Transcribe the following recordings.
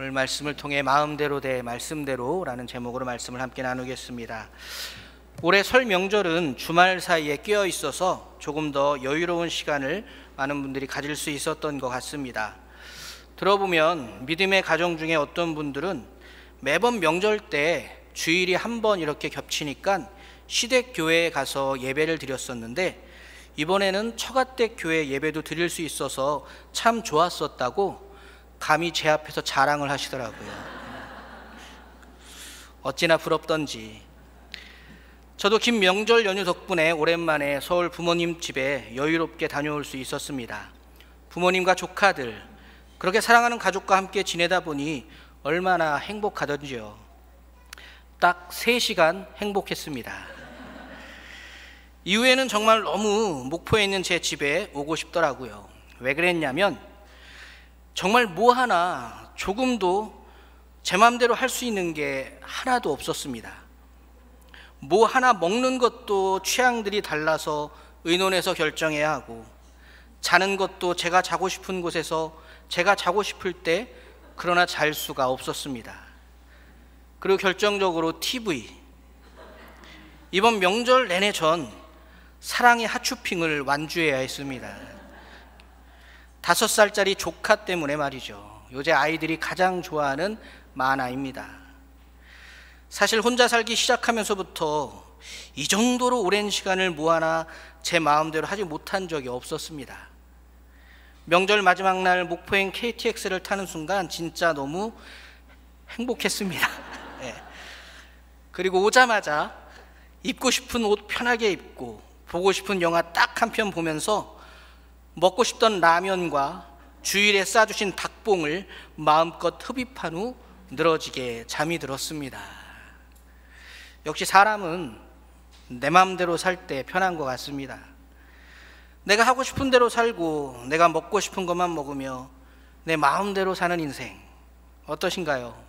오늘 말씀을 통해 마음대로 대 말씀대로라는 제목으로 말씀을 함께 나누겠습니다. 올해 설 명절은 주말 사이에 끼어 있어서 조금 더 여유로운 시간을 많은 분들이 가질 수 있었던 것 같습니다. 들어보면 믿음의 가정 중에 어떤 분들은 매번 명절 때 주일이 한 번 이렇게 겹치니까 시댁 교회에 가서 예배를 드렸었는데 이번에는 처가댁 교회 예배도 드릴 수 있어서 참 좋았었다고 감히 제 앞에서 자랑을 하시더라고요. 어찌나 부럽던지. 저도 긴 명절 연휴 덕분에 오랜만에 서울 부모님 집에 여유롭게 다녀올 수 있었습니다. 부모님과 조카들, 그렇게 사랑하는 가족과 함께 지내다 보니 얼마나 행복하던지요. 딱 3시간 행복했습니다. 이후에는 정말 너무 목포에 있는 제 집에 오고 싶더라고요. 왜 그랬냐면 정말 뭐 하나 조금도 제 마음대로 할 수 있는 게 하나도 없었습니다. 뭐 하나 먹는 것도 취향들이 달라서 의논해서 결정해야 하고, 자는 것도 제가 자고 싶은 곳에서 제가 자고 싶을 때 그러나 잘 수가 없었습니다. 그리고 결정적으로 TV. 이번 명절 내내 전 사랑의 핫쇼핑을 완주해야 했습니다. 5살짜리 조카 때문에 말이죠. 요새 아이들이 가장 좋아하는 만화입니다. 사실 혼자 살기 시작하면서부터 이 정도로 오랜 시간을 뭐 하나 제 마음대로 하지 못한 적이 없었습니다. 명절 마지막 날 목포행 KTX를 타는 순간 진짜 너무 행복했습니다. 네. 그리고 오자마자 입고 싶은 옷 편하게 입고 보고 싶은 영화 딱 한 편 보면서 먹고 싶던 라면과 주일에 싸주신 닭봉을 마음껏 흡입한 후 늘어지게 잠이 들었습니다. 역시 사람은 내 마음대로 살 때 편한 것 같습니다. 내가 하고 싶은 대로 살고 내가 먹고 싶은 것만 먹으며 내 마음대로 사는 인생 어떠신가요?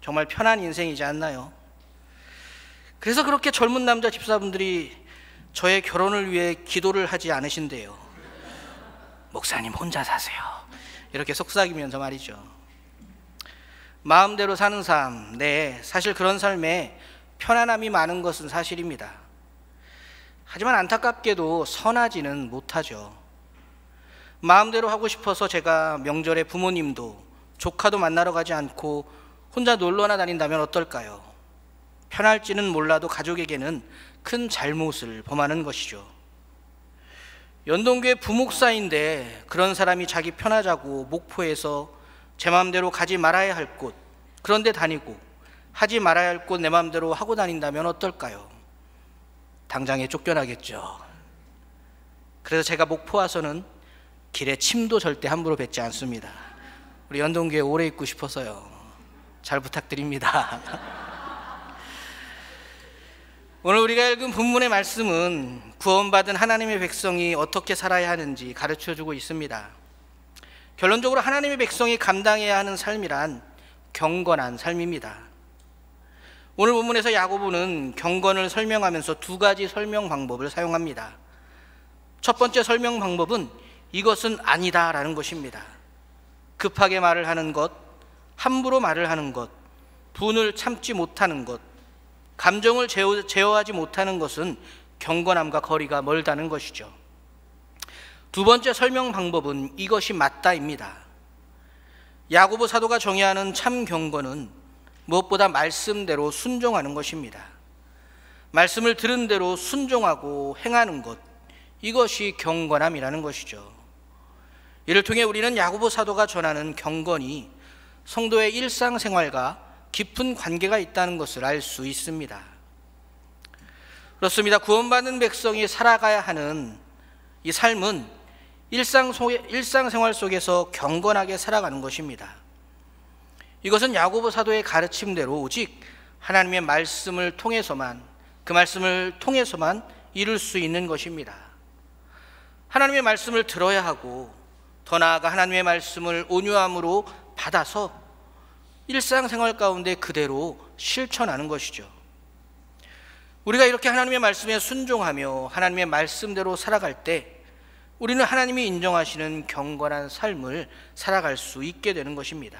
정말 편한 인생이지 않나요? 그래서 그렇게 젊은 남자 집사분들이 저의 결혼을 위해 기도를 하지 않으신대요. 목사님 혼자 사세요. 이렇게 속삭이면서 말이죠. 마음대로 사는 삶, 네, 사실 그런 삶에 편안함이 많은 것은 사실입니다. 하지만 안타깝게도 선하지는 못하죠. 마음대로 하고 싶어서 제가 명절에 부모님도 조카도 만나러 가지 않고 혼자 놀러나 다닌다면 어떨까요? 편할지는 몰라도 가족에게는 큰 잘못을 범하는 것이죠. 연동교회 부목사인데 그런 사람이 자기 편하자고 목포에서 제 마음대로 가지 말아야 할 곳, 그런 데 다니고 하지 말아야 할 곳 내 마음대로 하고 다닌다면 어떨까요? 당장에 쫓겨나겠죠. 그래서 제가 목포 와서는 길에 침도 절대 함부로 뱉지 않습니다. 우리 연동교회 오래 있고 싶어서요. 잘 부탁드립니다. 오늘 우리가 읽은 본문의 말씀은 구원받은 하나님의 백성이 어떻게 살아야 하는지 가르쳐주고 있습니다. 결론적으로 하나님의 백성이 감당해야 하는 삶이란 경건한 삶입니다. 오늘 본문에서 야고보는 경건을 설명하면서 2가지 설명 방법을 사용합니다. 첫 번째 설명 방법은 이것은 아니다 라는 것입니다. 급하게 말을 하는 것, 함부로 말을 하는 것, 분을 참지 못하는 것, 감정을 제어하지 못하는 것은 경건함과 거리가 멀다는 것이죠. 2번째 설명 방법은 이것이 맞다입니다. 야고보 사도가 정의하는 참 경건은 무엇보다 말씀대로 순종하는 것입니다. 말씀을 들은 대로 순종하고 행하는 것, 이것이 경건함이라는 것이죠. 이를 통해 우리는 야고보 사도가 전하는 경건이 성도의 일상생활과 깊은 관계가 있다는 것을 알 수 있습니다. 그렇습니다. 구원받은 백성이 살아가야 하는 이 삶은 일상생활 속에서 경건하게 살아가는 것입니다. 이것은 야고보 사도의 가르침대로 오직 하나님의 말씀을 통해서만, 그 말씀을 통해서만 이룰 수 있는 것입니다. 하나님의 말씀을 들어야 하고 더 나아가 하나님의 말씀을 온유함으로 받아서 일상생활 가운데 그대로 실천하는 것이죠. 우리가 이렇게 하나님의 말씀에 순종하며 하나님의 말씀대로 살아갈 때 우리는 하나님이 인정하시는 경건한 삶을 살아갈 수 있게 되는 것입니다.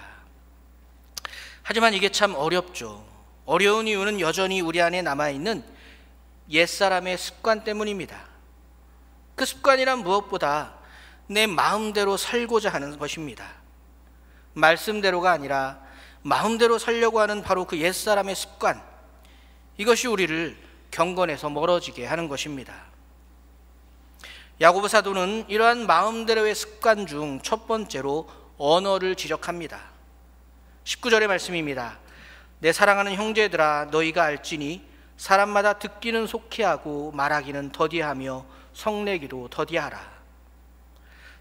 하지만 이게 참 어렵죠. 어려운 이유는 여전히 우리 안에 남아있는 옛사람의 습관 때문입니다. 그 습관이란 무엇보다 내 마음대로 살고자 하는 것입니다. 말씀대로가 아니라 마음대로 살려고 하는 바로 그 옛사람의 습관, 이것이 우리를 경건에서 멀어지게 하는 것입니다. 야고보 사도는 이러한 마음대로의 습관 중 첫 번째로 언어를 지적합니다. 19절의 말씀입니다. 내 사랑하는 형제들아, 너희가 알지니 사람마다 듣기는 속히하고 말하기는 더디하며 성내기도 더디하라.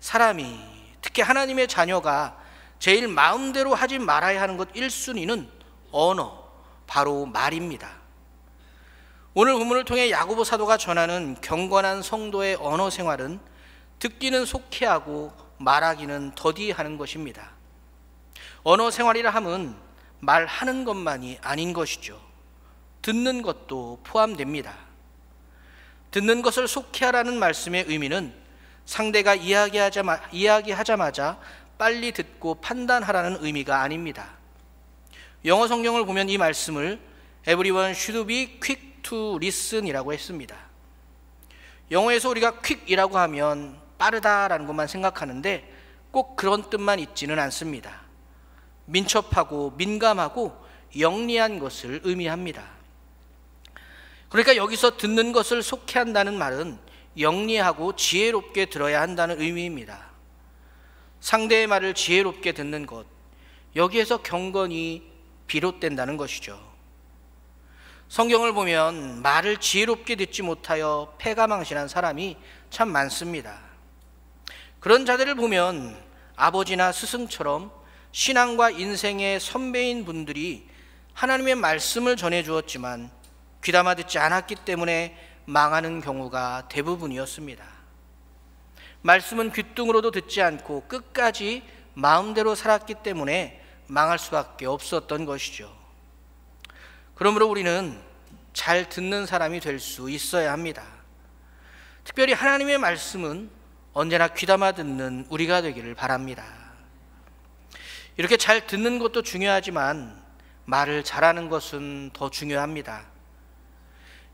사람이, 특히 하나님의 자녀가 제일 마음대로 하지 말아야 하는 것 1순위는 언어, 바로 말입니다. 오늘 본문을 통해 야고보 사도가 전하는 경건한 성도의 언어 생활은 듣기는 속히하고 말하기는 더디하는 것입니다. 언어 생활이라 함은 말하는 것만이 아닌 것이죠. 듣는 것도 포함됩니다. 듣는 것을 속히하라는 말씀의 의미는 상대가 이야기하자마자 빨리 듣고 판단하라는 의미가 아닙니다. 영어 성경을 보면 이 말씀을 Everyone should be quick to listen 이라고 했습니다. 영어에서 우리가 quick이라고 하면 빠르다라는 것만 생각하는데 꼭 그런 뜻만 있지는 않습니다. 민첩하고 민감하고 영리한 것을 의미합니다. 그러니까 여기서 듣는 것을 속히한다는 말은 영리하고 지혜롭게 들어야 한다는 의미입니다. 상대의 말을 지혜롭게 듣는 것, 여기에서 경건이 비롯된다는 것이죠. 성경을 보면 말을 지혜롭게 듣지 못하여 패가망신한 사람이 참 많습니다. 그런 자들을 보면 아버지나 스승처럼 신앙과 인생의 선배인 분들이 하나님의 말씀을 전해 주었지만 귀담아 듣지 않았기 때문에 망하는 경우가 대부분이었습니다. 말씀은 귓등으로도 듣지 않고 끝까지 마음대로 살았기 때문에 망할 수밖에 없었던 것이죠. 그러므로 우리는 잘 듣는 사람이 될 수 있어야 합니다. 특별히 하나님의 말씀은 언제나 귀담아 듣는 우리가 되기를 바랍니다. 이렇게 잘 듣는 것도 중요하지만 말을 잘하는 것은 더 중요합니다.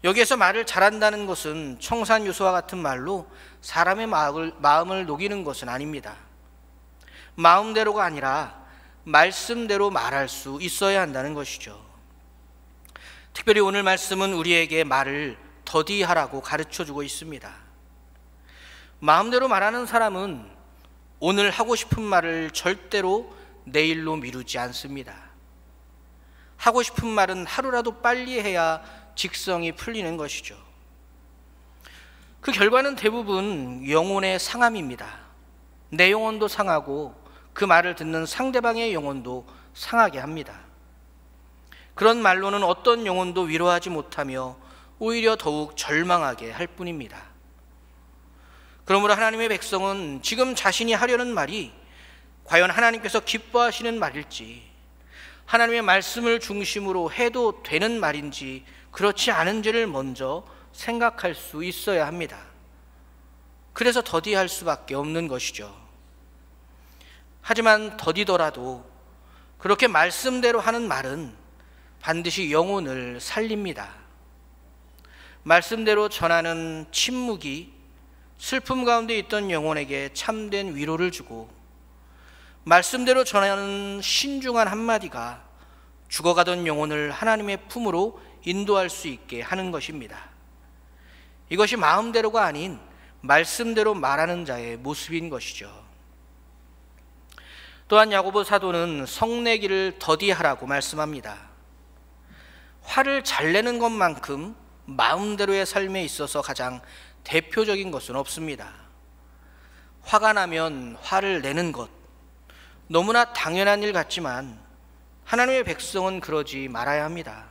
여기에서 말을 잘한다는 것은 청산유수와 같은 말로 사람의 마음을 녹이는 것은 아닙니다. 마음대로가 아니라 말씀대로 말할 수 있어야 한다는 것이죠. 특별히 오늘 말씀은 우리에게 말을 더디하라고 가르쳐주고 있습니다. 마음대로 말하는 사람은 오늘 하고 싶은 말을 절대로 내일로 미루지 않습니다. 하고 싶은 말은 하루라도 빨리 해야 직성이 풀리는 것이죠. 그 결과는 대부분 영혼의 상함입니다. 내 영혼도 상하고 그 말을 듣는 상대방의 영혼도 상하게 합니다. 그런 말로는 어떤 영혼도 위로하지 못하며 오히려 더욱 절망하게 할 뿐입니다. 그러므로 하나님의 백성은 지금 자신이 하려는 말이 과연 하나님께서 기뻐하시는 말일지, 하나님의 말씀을 중심으로 해도 되는 말인지 그렇지 않은지를 먼저 생각할 수 있어야 합니다. 그래서 더디할 수밖에 없는 것이죠. 하지만 더디더라도 그렇게 말씀대로 하는 말은 반드시 영혼을 살립니다. 말씀대로 전하는 침묵이 슬픔 가운데 있던 영혼에게 참된 위로를 주고, 말씀대로 전하는 신중한 한마디가 죽어가던 영혼을 하나님의 품으로 인도할 수 있게 하는 것입니다. 이것이 마음대로가 아닌 말씀대로 말하는 자의 모습인 것이죠. 또한 야고보 사도는 성내기를 더디하라고 말씀합니다. 화를 잘 내는 것만큼 마음대로의 삶에 있어서 가장 대표적인 것은 없습니다. 화가 나면 화를 내는 것, 너무나 당연한 일 같지만 하나님의 백성은 그러지 말아야 합니다.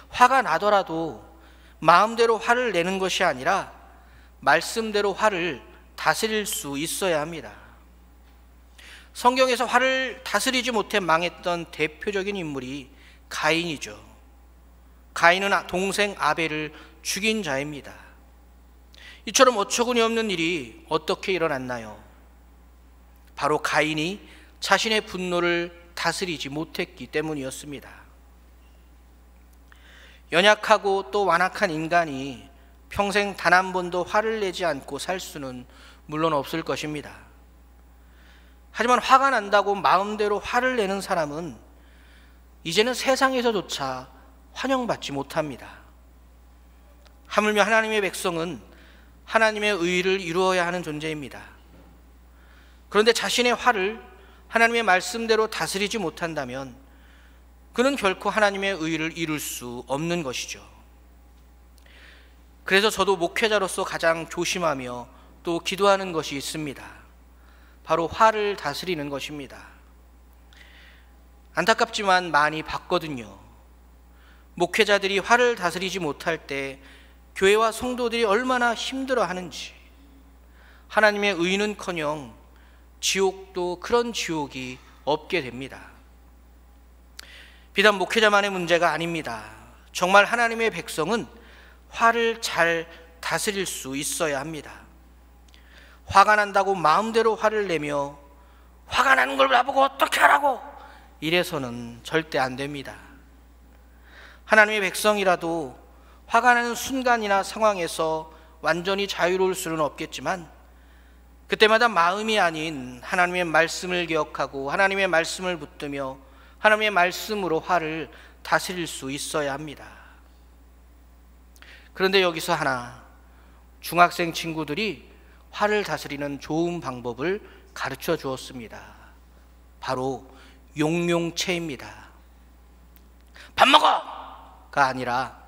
화가 나더라도 마음대로 화를 내는 것이 아니라 말씀대로 화를 다스릴 수 있어야 합니다. 성경에서 화를 다스리지 못해 망했던 대표적인 인물이 가인이죠. 가인은 동생 아벨을 죽인 자입니다. 이처럼 어처구니 없는 일이 어떻게 일어났나요? 바로 가인이 자신의 분노를 다스리지 못했기 때문이었습니다. 연약하고 또 완악한 인간이 평생 단 한 번도 화를 내지 않고 살 수는 물론 없을 것입니다. 하지만 화가 난다고 마음대로 화를 내는 사람은 이제는 세상에서조차 환영받지 못합니다. 하물며 하나님의 백성은 하나님의 의를 이루어야 하는 존재입니다. 그런데 자신의 화를 하나님의 말씀대로 다스리지 못한다면 그는 결코 하나님의 의를 이룰 수 없는 것이죠. 그래서 저도 목회자로서 가장 조심하며 또 기도하는 것이 있습니다. 바로 화를 다스리는 것입니다. 안타깝지만 많이 봤거든요. 목회자들이 화를 다스리지 못할 때 교회와 성도들이 얼마나 힘들어하는지, 하나님의 의는커녕 지옥도 그런 지옥이 없게 됩니다. 비단 목회자만의 문제가 아닙니다. 정말 하나님의 백성은 화를 잘 다스릴 수 있어야 합니다. 화가 난다고 마음대로 화를 내며 화가 나는 걸 나보고 어떻게 하라고 이래서는 절대 안 됩니다. 하나님의 백성이라도 화가 나는 순간이나 상황에서 완전히 자유로울 수는 없겠지만 그때마다 마음이 아닌 하나님의 말씀을 기억하고 하나님의 말씀을 붙들며 하나님의 말씀으로 화를 다스릴 수 있어야 합니다. 그런데 여기서 하나, 중학생 친구들이 화를 다스리는 좋은 방법을 가르쳐 주었습니다. 바로 용용체입니다. 밥 먹어가 아니라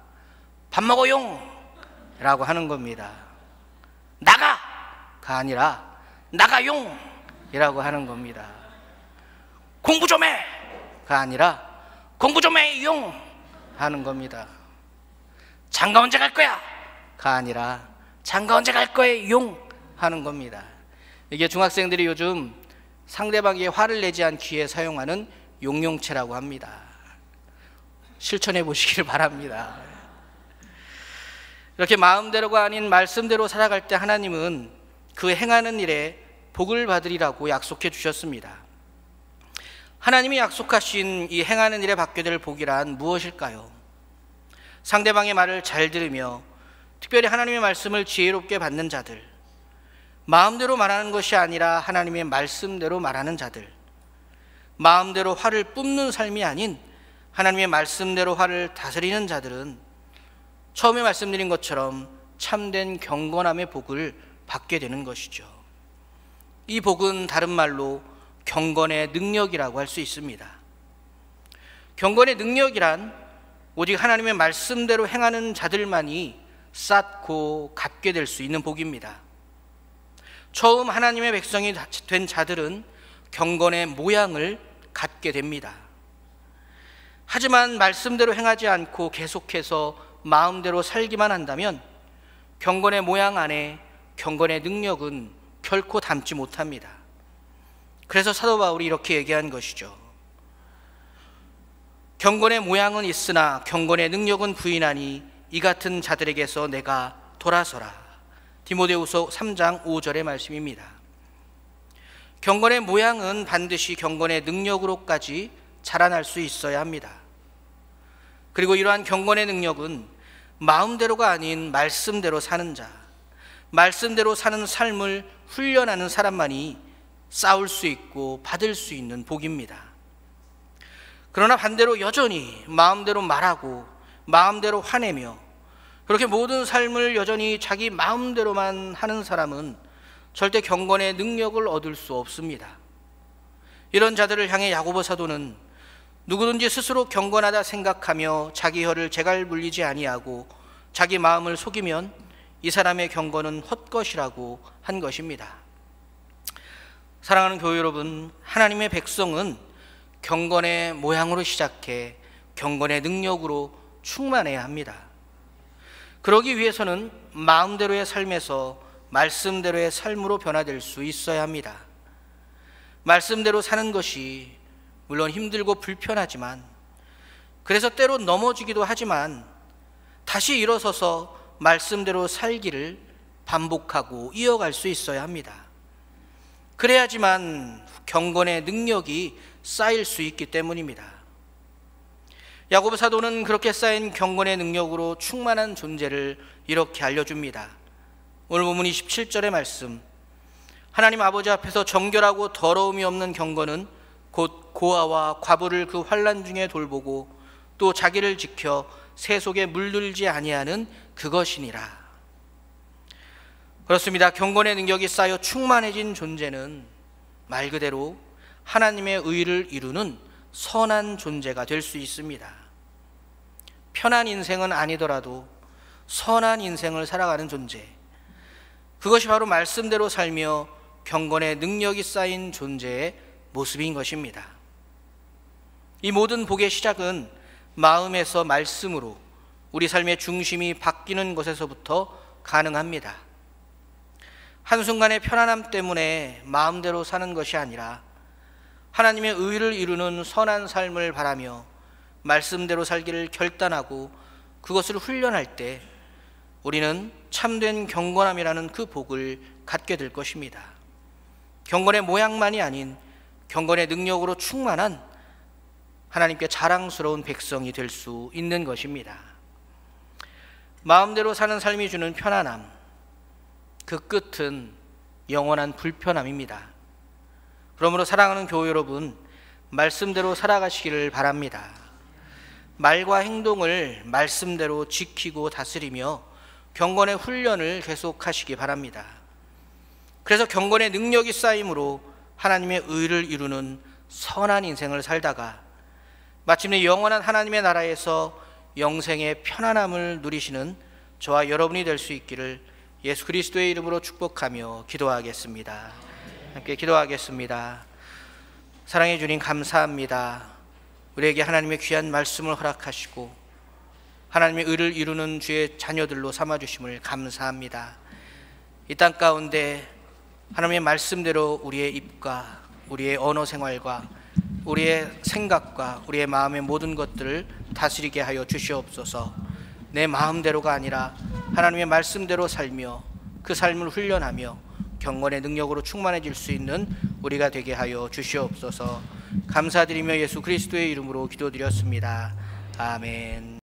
밥 먹어 용이라고 하는 겁니다. 나가가 아니라 나가 용이라고 하는 겁니다. 공부 좀 해가 아니라 공부 좀 해 용 하는 겁니다. 장가 언제 갈 거야? 가 아니라 장가 언제 갈 거야 용 하는 겁니다. 이게 중학생들이 요즘 상대방에게 화를 내지 않기 위해 사용하는 용용체라고 합니다. 실천해 보시길 바랍니다. 이렇게 마음대로가 아닌 말씀대로 살아갈 때 하나님은 그 행하는 일에 복을 받으리라고 약속해 주셨습니다. 하나님이 약속하신 이 행하는 일에 받게 될 복이란 무엇일까요? 상대방의 말을 잘 들으며 특별히 하나님의 말씀을 지혜롭게 받는 자들, 마음대로 말하는 것이 아니라 하나님의 말씀대로 말하는 자들, 마음대로 화를 뿜는 삶이 아닌 하나님의 말씀대로 화를 다스리는 자들은 처음에 말씀드린 것처럼 참된 경건함의 복을 받게 되는 것이죠. 이 복은 다른 말로 경건의 능력이라고 할 수 있습니다. 경건의 능력이란 오직 하나님의 말씀대로 행하는 자들만이 쌓고 갖게 될 수 있는 복입니다. 처음 하나님의 백성이 된 자들은 경건의 모양을 갖게 됩니다. 하지만 말씀대로 행하지 않고 계속해서 마음대로 살기만 한다면 경건의 모양 안에 경건의 능력은 결코 담지 못합니다. 그래서 사도 바울이 이렇게 얘기한 것이죠. 경건의 모양은 있으나 경건의 능력은 부인하니 이 같은 자들에게서 내가 돌아서라. 디모데후서 3장 5절의 말씀입니다. 경건의 모양은 반드시 경건의 능력으로까지 자라날 수 있어야 합니다. 그리고 이러한 경건의 능력은 마음대로가 아닌 말씀대로 사는 자, 말씀대로 사는 삶을 훈련하는 사람만이 쌓을 수 있고 받을 수 있는 복입니다. 그러나 반대로 여전히 마음대로 말하고 마음대로 화내며 그렇게 모든 삶을 여전히 자기 마음대로만 하는 사람은 절대 경건의 능력을 얻을 수 없습니다. 이런 자들을 향해 야고보 사도는 누구든지 스스로 경건하다 생각하며 자기 혀를 제갈 물리지 아니하고 자기 마음을 속이면 이 사람의 경건은 헛것이라고 한 것입니다. 사랑하는 교회 여러분, 하나님의 백성은 경건의 모양으로 시작해 경건의 능력으로 충만해야 합니다. 그러기 위해서는 마음대로의 삶에서 말씀대로의 삶으로 변화될 수 있어야 합니다. 말씀대로 사는 것이 물론 힘들고 불편하지만, 그래서 때로 넘어지기도 하지만 다시 일어서서 말씀대로 살기를 반복하고 이어갈 수 있어야 합니다. 그래야지만 경건의 능력이 쌓일 수 있기 때문입니다. 야고보 사도는 그렇게 쌓인 경건의 능력으로 충만한 존재를 이렇게 알려줍니다. 오늘 본문 27절의 말씀, 하나님 아버지 앞에서 정결하고 더러움이 없는 경건은 곧 고아와 과부를 그 환난 중에 돌보고 또 자기를 지켜 새 속에 물들지 아니하는 그것이니라. 그렇습니다. 경건의 능력이 쌓여 충만해진 존재는 말 그대로 하나님의 의를 이루는 선한 존재가 될 수 있습니다. 편한 인생은 아니더라도 선한 인생을 살아가는 존재, 그것이 바로 말씀대로 살며 경건의 능력이 쌓인 존재의 모습인 것입니다. 이 모든 복의 시작은 마음에서 말씀으로 우리 삶의 중심이 바뀌는 것에서부터 가능합니다. 한순간의 편안함 때문에 마음대로 사는 것이 아니라 하나님의 의를 이루는 선한 삶을 바라며 말씀대로 살기를 결단하고 그것을 훈련할 때 우리는 참된 경건함이라는 그 복을 갖게 될 것입니다. 경건의 모양만이 아닌 경건의 능력으로 충만한 하나님께 자랑스러운 백성이 될 수 있는 것입니다. 마음대로 사는 삶이 주는 편안함, 그 끝은 영원한 불편함입니다. 그러므로 사랑하는 교회 여러분, 말씀대로 살아가시기를 바랍니다. 말과 행동을 말씀대로 지키고 다스리며 경건의 훈련을 계속하시기 바랍니다. 그래서 경건의 능력이 쌓임으로 하나님의 의를 이루는 선한 인생을 살다가 마침내 영원한 하나님의 나라에서 영생의 편안함을 누리시는 저와 여러분이 될 수 있기를 예수 그리스도의 이름으로 축복하며 기도하겠습니다. 함께 기도하겠습니다. 사랑해 주님 감사합니다. 우리에게 하나님의 귀한 말씀을 허락하시고 하나님의 의를 이루는 주의 자녀들로 삼아주심을 감사합니다. 이 땅 가운데 하나님의 말씀대로 우리의 입과 우리의 언어 생활과 우리의 생각과 우리의 마음의 모든 것들을 다스리게 하여 주시옵소서. 내 마음대로가 아니라 하나님의 말씀대로 살며 그 삶을 훈련하며 경건의 능력으로 충만해질 수 있는 우리가 되게 하여 주시옵소서. 감사드리며 예수 그리스도의 이름으로 기도드렸습니다. 아멘.